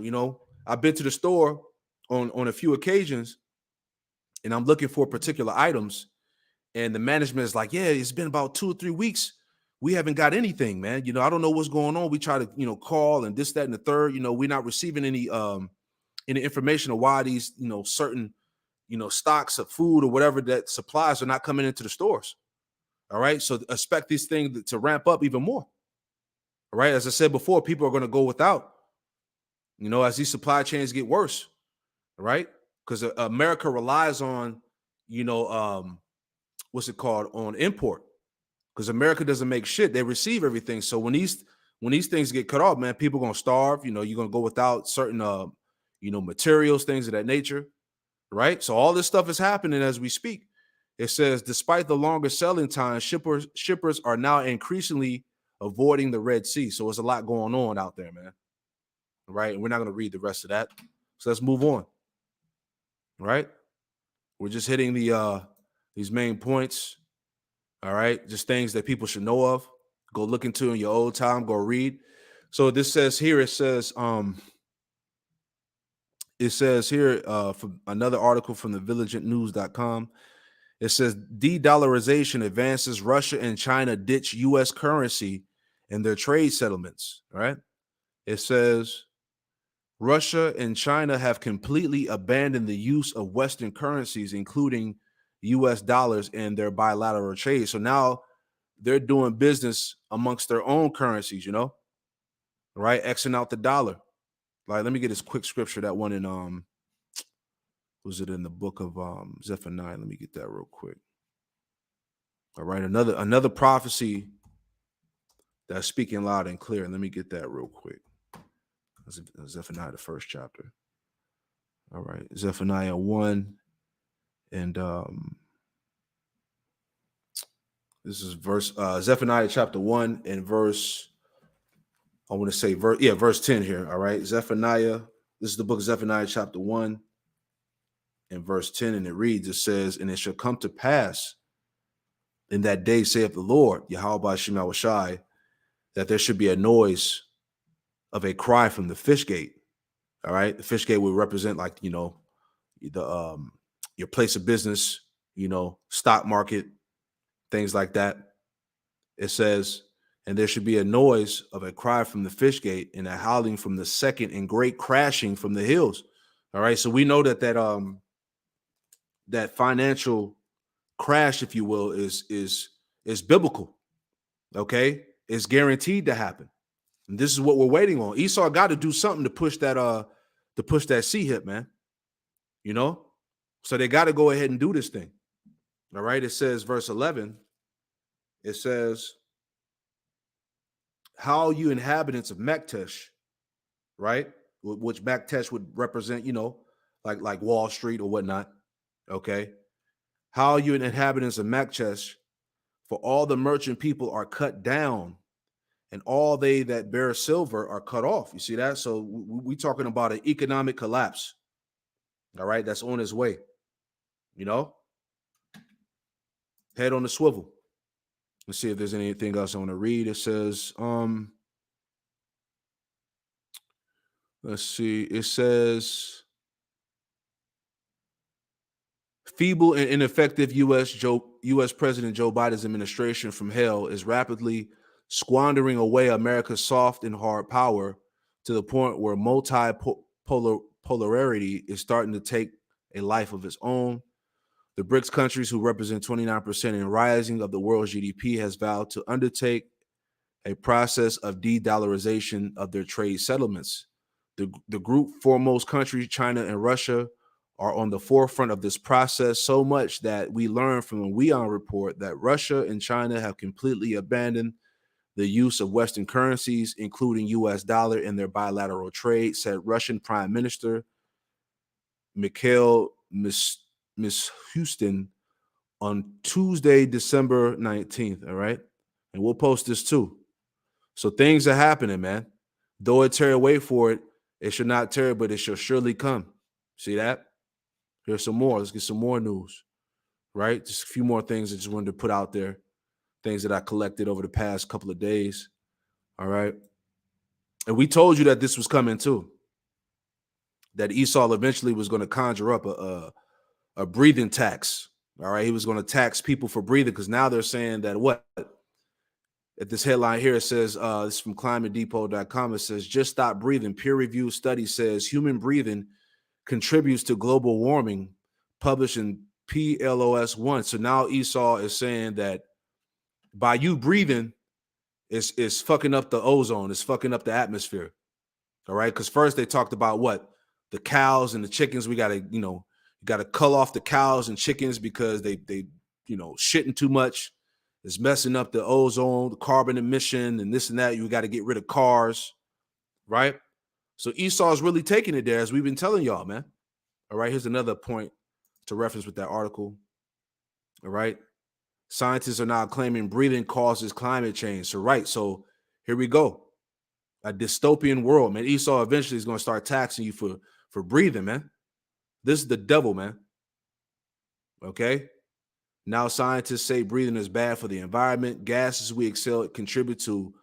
I've been to the store on a few occasions and I'm looking for particular items. And the management is like, yeah, it's been about 2 or 3 weeks. We haven't got anything, man. I don't know what's going on. We try to, call and this, that, and the third. We're not receiving any information of why these, certain, stocks of food or whatever that supplies are not coming into the stores. All right. So expect these things to ramp up even more. All right. As I said before, people are going to go without, as these supply chains get worse. All right. Because America relies on, what's it called, on import. Because America doesn't make shit. They receive everything. So when these things get cut off, man, people are going to starve. You're going to go without certain, materials, things of that nature. Right. So all this stuff is happening as we speak. It says, despite the longer selling time, shippers are now increasingly avoiding the Red Sea. So there's a lot going on out there, man. Right. And we're not going to read the rest of that. So let's move on. Right. We're just hitting these main points. All right. Just things that people should know of. Go look into in your old time. Go read. So this says here, it says here from another article from the vigilantenews.com. It says D-dollarization advances. Russia and China ditch U.S. currency in their trade settlements. All right. It says Russia and China have completely abandoned the use of Western currencies, including U.S. dollars, in their bilateral trade. So now they're doing business amongst their own currencies, right? Xing out the dollar. Like, let me get this quick scripture. That one in was it in the book of Zephaniah? Let me get that real quick. All right, another prophecy that's speaking loud and clear. Let me get that real quick. Zephaniah, the first chapter. All right, Zephaniah 1, and this is Zephaniah chapter 1 and verse. I want to say verse 10 here. All right, Zephaniah. This is the book of Zephaniah chapter 1 and verse 10, and it reads. It says, "And it shall come to pass in that day, saith the Lord, Yahweh Shem Shai, that there should be a noise of a cry from the fish gate." All right, the fish gate would represent, like, the your place of business, stock market, things like that. It says, "And there should be a noise of a cry from the fish gate, and a howling from the second, and great crashing from the hills." All right, so we know that that financial crash, if you will, is biblical. Okay, it's guaranteed to happen, and this is what we're waiting on. Esau got to do something to push that C hip, man. So they got to go ahead and do this thing. All right, it says, verse 11. It says, "How you inhabitants of Maktesh," right? Which Maktesh would represent, like Wall Street or whatnot. Okay. "How you inhabitants of Maktesh, for all the merchant people are cut down, and all they that bear silver are cut off." You see that? So we talking about an economic collapse. All right. That's on its way. Head on the swivel. Let's see if there's anything else I want to read. It says, let's see. It says, "Feeble and ineffective U.S. President Joe Biden's administration from hell is rapidly squandering away America's soft and hard power to the point where multipolarity is starting to take a life of its own. The BRICS countries, who represent 29% and rising of the world's GDP, has vowed to undertake a process of de-dollarization of their trade settlements. The group foremost countries, China and Russia, are on the forefront of this process, so much that we learned from a WEON report that Russia and China have completely abandoned the use of Western currencies, including US dollar, in their bilateral trade, said Russian Prime Minister Mikhail Mishustin on Tuesday, December 19th. All right. And we'll post this too. So things are happening, man. Though it tarry, wait for it. It should not tarry, but it shall surely come. See that? Here's some more. Let's get some more news, right? Just a few more things I just wanted to put out there. Things that I collected over the past couple of days. All right. And we told you that this was coming too. That Esau eventually was going to conjure up a breathing tax. All right. He was going to tax people for breathing, because now they're saying that what? At this headline here, it says, this is from climatedepot.com. It says, just stop breathing. Peer-reviewed study says human breathing contributes to global warming, published in PLOS 1. So now Esau is saying that by you breathing, it's fucking up the ozone. It's fucking up the atmosphere. All right. Because first they talked about what? The cows and the chickens. We got to, you got to cull off the cows and chickens because they shitting too much. It's messing up the ozone, the carbon emission, and this and that. You got to get rid of cars, right? So Esau's really taking it there, as we've been telling y'all, man. All right, here's another point to reference with that article. All right. Scientists are now claiming breathing causes climate change. So, right. So here we go. A dystopian world, man. Esau eventually is going to start taxing you for breathing, man. This is the devil, man. Okay. Now scientists say breathing is bad for the environment. Gases we exhale contribute to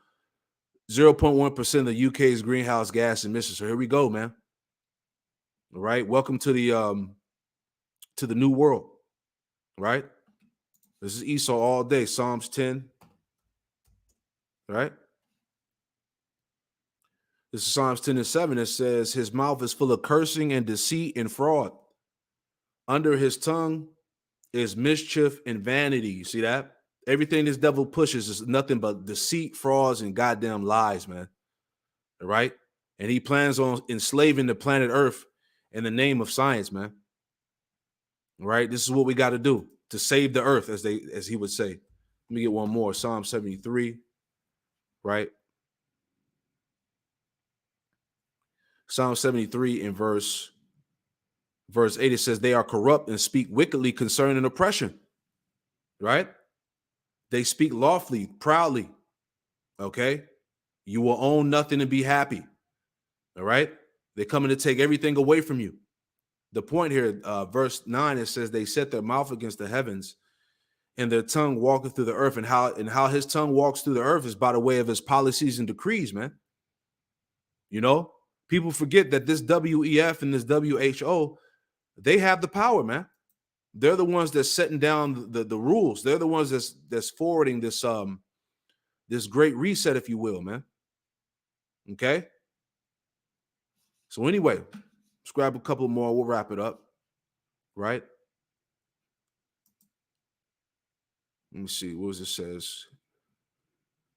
0.1% of the UK's greenhouse gas emissions. So here we go, man. All right. Welcome to the new world. Right? This is Esau all day. Psalms 10. Right? This is Psalms 10 and 7. It says, his mouth is full of cursing and deceit and fraud. Under his tongue is mischief and vanity. You see that? Everything this devil pushes is nothing but deceit, frauds, and goddamn lies, man. All right? And he plans on enslaving the planet Earth in the name of science, man. All right? This is what we got to do to save the earth, as he would say. Let me get one more. Psalm 73, right? Psalm 73 in verse 8, it says, they are corrupt and speak wickedly concerning oppression, right? They speak lawfully, proudly, okay? You will own nothing and be happy, all right? They're coming to take everything away from you. The point here, verse 9, it says, they set their mouth against the heavens and their tongue walketh through the earth. And how his tongue walks through the earth is by the way of his policies and decrees, man. People forget that this WEF and this WHO, they have the power, man. They're the ones that's setting down the rules. They're the ones that's forwarding this great reset, if you will, man. Okay. So anyway, let's grab a couple more. We'll wrap it up. Right. Let me see. What was it says?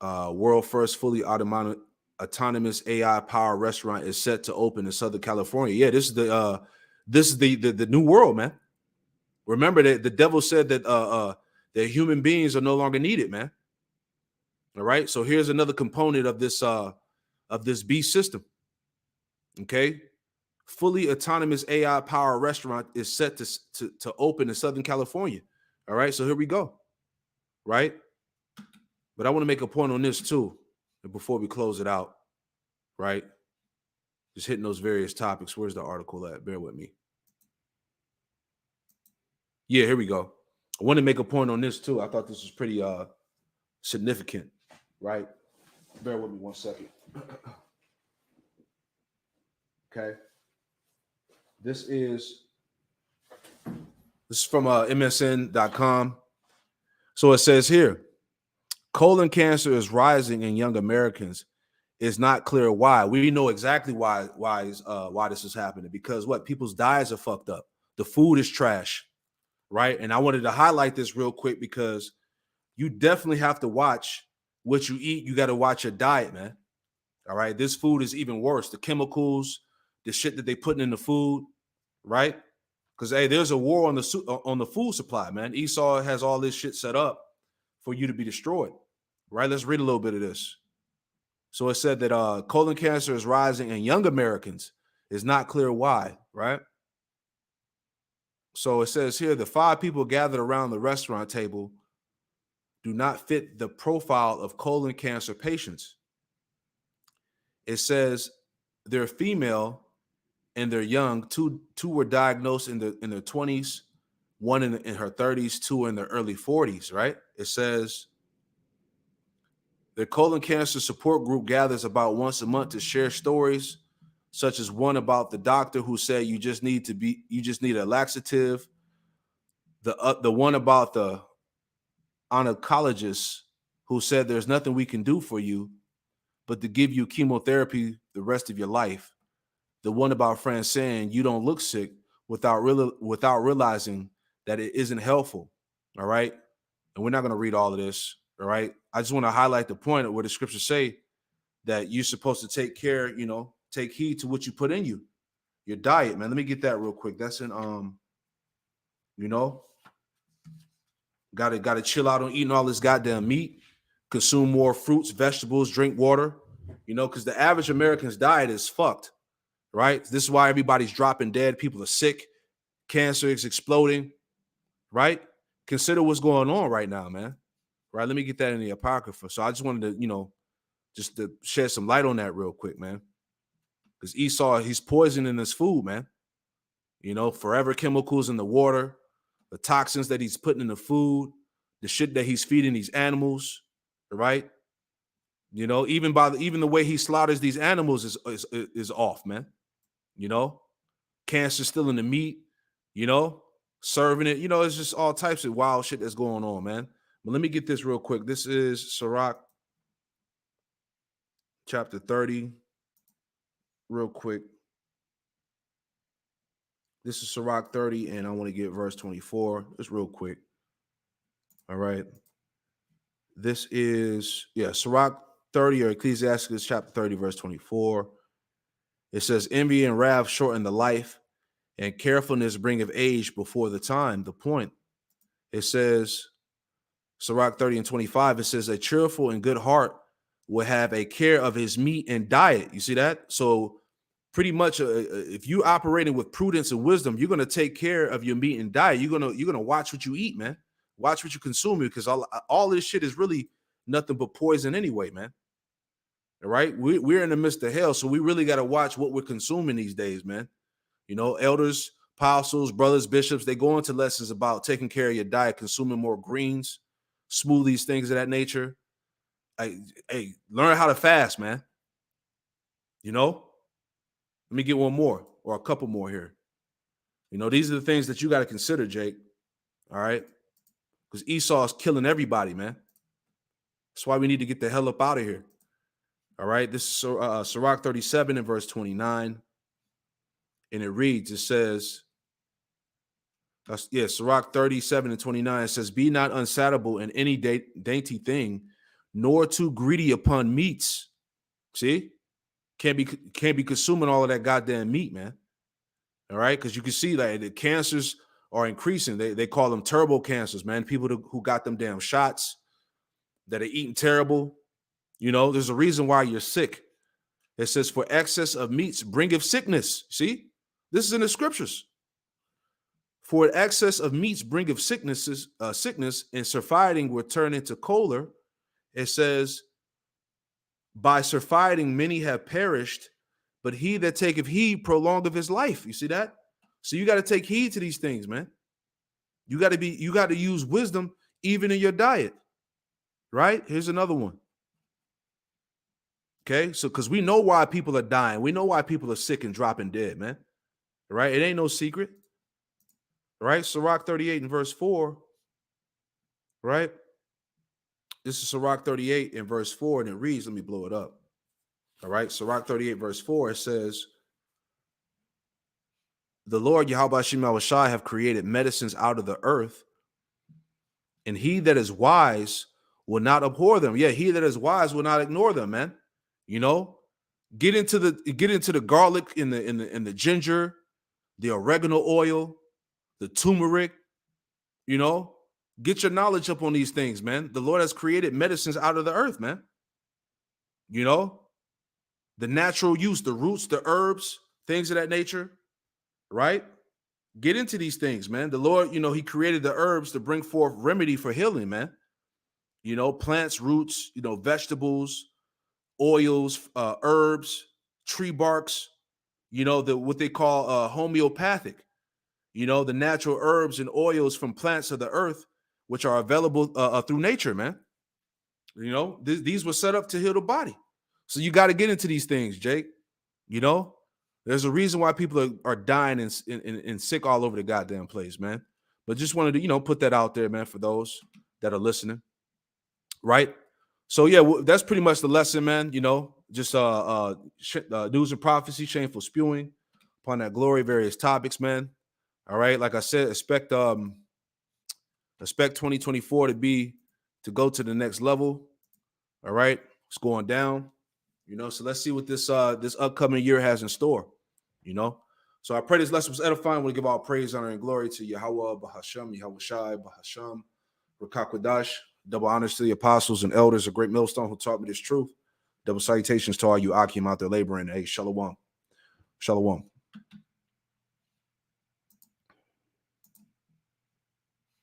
World first fully autonomous AI powered restaurant is set to open in Southern California. Yeah, this is the new world, man. Remember that the devil said that that human beings are no longer needed, man. All right. So here's another component of this beast system. Okay. Fully autonomous AI powered restaurant is set to open in Southern California. All right. So here we go. Right. But I want to make a point on this too, before we close it out. Right. Just hitting those various topics. Where's the article at? Bear with me. Yeah, here we go. I want to make a point on this too. I thought this was pretty significant. Right. Bear with me 1 second. Okay. This is from MSN.com. So it says here, colon cancer is rising in young Americans. It's not clear why. We know exactly why this is happening, because what? People's diets are fucked up. The food is trash, right? And I wanted to highlight this real quick because you definitely have to watch what you eat. You got to watch your diet, man. All right. This food is even worse. The chemicals, the shit that they putting in the food, right? Because hey, there's a war on the food supply, man. Esau has all this shit set up for you to be destroyed, right? Let's read a little bit of this. So it said that colon cancer is rising in young Americans. It's not clear why, right? So it says here the 5 people gathered around the restaurant table do not fit the profile of colon cancer patients. It says they're female and they're young. Two were diagnosed in their 20s, one in her 30s, 2 in their early 40s, right? It says the colon cancer support group gathers about once a month to share stories, such as one about the doctor who said you just need a laxative. The one about the oncologist who said there's nothing we can do for you but to give you chemotherapy the rest of your life. The one about friends saying you don't look sick without realizing that it isn't helpful. All right. And we're not going to read all of this. All right. I just want to highlight the point of where the scriptures say that you're supposed to take care, take heed to what you put in you. Your diet, man. Let me get that real quick. That's in gotta chill out on eating all this goddamn meat, consume more fruits, vegetables, drink water, because the average American's diet is fucked, right? This is why everybody's dropping dead. People are sick. Cancer is exploding, right? Consider what's going on right now, man. Right? Let me get that in the Apocrypha. So I just wanted to, just to shed some light on that real quick, man. Because Esau, he's poisoning his food, man. Forever chemicals in the water, the toxins that he's putting in the food, the shit that he's feeding these animals, right? Even the way he slaughters these animals is off, man. Cancer still in the meat, serving it. It's just all types of wild shit that's going on, man. But let me get this real quick. This is Sirach chapter 30, real quick. This is Sirach 30, and I want to get verse 24. Just real quick. All right. This is, Sirach 30 or Ecclesiastes chapter 30, verse 24. It says, envy and wrath shorten the life, and carefulness bringeth age before the time. The point. It says, Sirach 30 and 25, it says, a cheerful and good heart will have a care of his meat and diet. You see that? So pretty much if you operating with prudence and wisdom, you're going to take care of your meat and diet. You're going to watch what you eat, man. Watch what you consume, because all this shit is really nothing but poison anyway, man. All right. We're in the midst of hell. So we really got to watch what we're consuming these days, man. Elders, apostles, brothers, bishops, they go into lessons about taking care of your diet, consuming more greens, smoothies, things of that nature. Hey, learn how to fast, man. Let me get one more or a couple more here. These are the things that you got to consider, Jake. All right. Because Esau is killing everybody, man. That's why we need to get the hell up out of here. All right. This is Sirach 37 and verse 29. And it reads, it says, Sirach 37 and 29 says, be not unsatiable in any dainty thing, nor too greedy upon meats. See? Can't be consuming all of that goddamn meat, man. All right? Because you can see that the cancers are increasing. They call them turbo cancers, man. People who got them damn shots that are eating terrible. There's a reason why you're sick. It says, for excess of meats bringeth sickness. See? This is in the scriptures. For excess of meats bringeth sickness, and surfeiting will turn into choler. It says, by surfeiting many have perished, but he that taketh heed prolongeth his life. You see that? So you got to take heed to these things, man. You got to use wisdom even in your diet. Right? Here's another one. Okay, so because we know why people are dying. We know why people are sick and dropping dead, man. Right? It ain't no secret. Right? Sirach 38 and verse 4. Right? This is Sirach 38 and verse 4, and it reads, let me blow it up. All right, Sirach 38 verse 4, it says, the Lord Yahweh Shem Shai have created medicines out of the earth, and he that is wise will not abhor them. Yeah, he that is wise will not ignore them, man. You know, get into the garlic in the ginger, the oregano oil, the turmeric, you know, get your knowledge up on these things, man. The Lord has created medicines out of the earth, man. You know, the natural use, the roots, the herbs, things of that nature, right? Get into these things, man. The Lord, you know, he created the herbs to bring forth remedy for healing, man. You know, plants, roots, you know, vegetables, oils, herbs, tree barks, you know, what they call homeopathic, you know, the natural herbs and oils from plants of the earth, which are available through nature, man. You know, these were set up to heal the body. So you got to get into these things, Jake. You know, there's a reason why people are dying and sick all over the goddamn place, man. But just wanted to, you know, put that out there, man, for those that are listening. Right. So, yeah, that's pretty much the lesson, man. You know, just news and prophecy, shameful spewing upon that glory, various topics, man. All right. Like I said, expect 2024 to go to the next level. All right. It's going down. You know, so let's see what this upcoming year has in store, you know. So I pray this lesson was edifying. We'll give all praise, honor, and glory to Yahweh, Bahasham, Yahweh Shai, Bahasham, Rakakwadash. Double honors to the apostles and elders, a great millstone who taught me this truth. Double salutations to all you Akim out there laboring. Hey, shalom. Shalom.